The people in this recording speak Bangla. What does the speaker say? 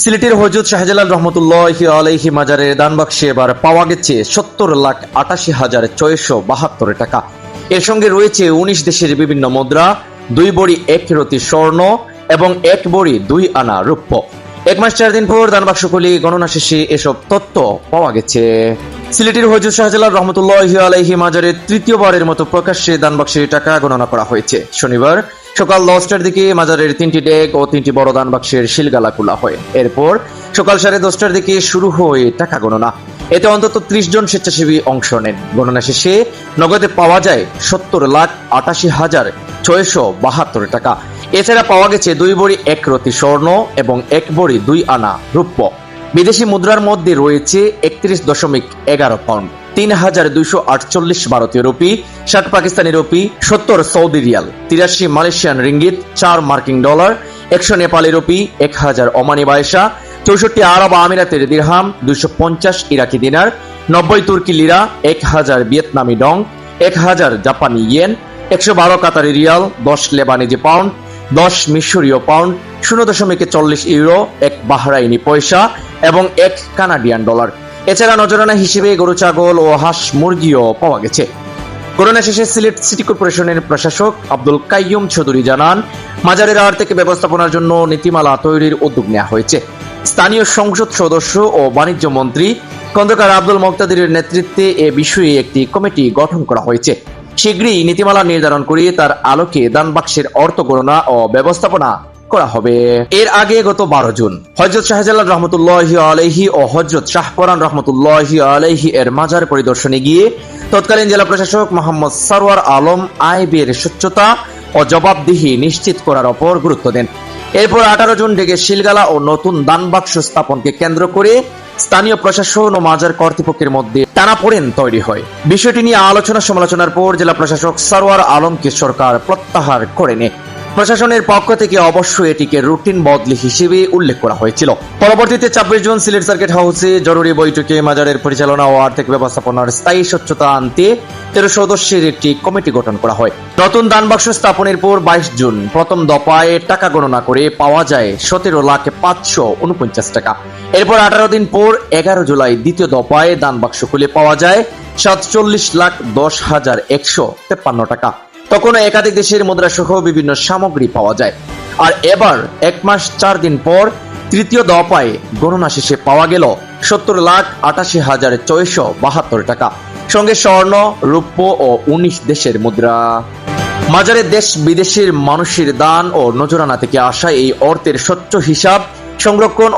সিলেটের হযরত শাহজালাল রহমতুল্লাহি আলাইহি মাজারের দান বাক্সে এবার পাওয়া গেছে ৭০,৮৮,৬৭২ টাকা। এর সঙ্গে রয়েছে ১৯ দেশের বিভিন্ন মুদ্রা, ২ বড়ি ১ রতি স্বর্ণ এবং ১ বড়ি ২ আনা রৌপ্য। ১ মাস ৪ দিন পর দান বাক্স খুলে গণনা শেষে এসব তথ্য পাওয়া গেছে। সিলেটের হযরত শাহজালাল রহমতুল্লাহি আলাইহি মাজারের তৃতীয়বারের মতো প্রকাশ্যে দান বাক্সে টাকা গণনা করা হয়েছে। শনিবার সকাল ১০টার দিকে মাজারের ৩টি ডেক ও ৩টি বড় দান বাক্সের শিলগালা খোলা হয়। এরপর সকাল ১০:৩০টার দিকে শুরু হয় টাকা গণনা। এতে অন্তত ৩০ জন স্বেচ্ছাসেবী অংশ নেন। গণনা শেষে নগদে পাওয়া যায় ৭০,৮৮,৬৭২ টাকা। এছাড়া পাওয়া গেছে ২ বড়ি ১ রতি স্বর্ণ এবং ১ বড়ি ২ আনা রৌপ্য। বিদেশি মুদ্রার মধ্যে রয়েছে ৩১.১১ পাউন্ড, ৩,২৪৮ ভারতীয় rupee, ৬০ Pakistani rupee, ৭০ Saudi Real, ৮৩ Malaysian ringgit, ৪ মার্কিন ডলার, ১০০ নেপালি রুপি, ১,০০০ ওমানি পয়সা, ৬৪ আরব আমিরাতের দিরহাম, ২৫০ ইরাকি দিনার, ৯০ তুর্কি লিরা, ১,০০০ ভিয়েতনামি ডং, ১,০০০ জাপানি ইয়েন, ১১২ কাতারি রিয়াল, ১০ লেবানিজি পাউন্ড, ১০ মিশরীয় পাউন্ড, ০.৪০ ইউরো, ১ বাহরাইনি পয়সা এবং ১ কানাডিয়ান ডলার। এছাড়া নজরানা হিসেবে গরু, ছাগল ও হাঁস মুরগিও পাওয়া গেছে। গণনা শেষে সিলেট সিটি কর্পোরেশনের প্রশাসক আব্দুল কাইয়ুম চৌধুরী জানান, মাজারের আর্থিক ব্যবস্থাপনার জন্য নীতিমালা তৈরির উদ্যোগ নেওয়া হয়েছে। স্থানীয় সংসদ সদস্য ও বাণিজ্য মন্ত্রী খন্দকার আব্দুল মুক্তাদিরের নেতৃত্বে এ বিষয়ে একটি কমিটি গঠন করা হয়েছে। শীঘ্রই নীতিমালা নির্ধারণ করে তার আলোকে দান বাক্সের অর্থ গণনা ও ব্যবস্থাপনা করা হবে। এর আগে গত ১২ জুন হযরত শাহজালাল রহমতুল্লাহি আলাইহি ও হযরত শাহপরান রহমতুল্লাহি আলাইহি এর মাজার পরিদর্শনে গিয়ে তৎকালীন জেলা প্রশাসক মোহাম্মদ সরওয়ার আলম আইবের স্বচ্ছতা ও জবাবদিহি নিশ্চিত করার উপর গুরুত্ব দেন। এরপর ১৮ জুন ডেকে শিলগালা ও নতুন দান বাক্স স্থাপনকে কেন্দ্র করে স্থানীয় প্রশাসন ও মাজার কর্তৃপক্ষের মধ্যে টানাপোড়েন তৈরি হয়। বিষয়টি নিয়ে আলোচনা সমালোচনার পর জেলা প্রশাসক সরওয়ার আলমকে সরকার প্রত্যাহার করে নেয়। প্রশাসনের পক্ষ থেকে অবশ্য এটিকে রুটিন বদলি হিসেবে উল্লেখ করা হয়েছিল। পরবর্তীতে ২৬ জুন সিলেট সার্কিট হাউসে জরুরি বৈঠকে মাজারের পরিচালনা ও আর্থিক ব্যবস্থাপনার স্থায়ী স্বচ্ছতা আনতে ১৩ সদস্যের একটি কমিটি গঠন করা হয়। নতুন দান বাক্স স্থাপনের পর ২২ জুন প্রথম দফায় টাকা গণনা করে পাওয়া যায় ১৭,৫৪৯ টাকা। এরপর ১৮ দিন পর ১১ জুলাই দ্বিতীয় দফায় দান বাক্স খুলে পাওয়া যায় ৪৭,১০,১৫৩ টাকা। তখন একাধিক দেশের মুদ্রা সহ বিভিন্ন সামগ্রী পাওয়া যায়। আর এবার ১ মাস ৪ দিন পর তৃতীয় দফায় গণনা শেষে পাওয়া গেল ৭০,৮৮,৬৭২ টাকা, সঙ্গে স্বর্ণ, রৌপ্য ও ১৯ দেশের মুদ্রা। মাজারে দেশ বিদেশের মানুষের দান ও নজরানা থেকে আসা এই অর্থের স্বচ্ছ হিসাব, সংরক্ষণ ও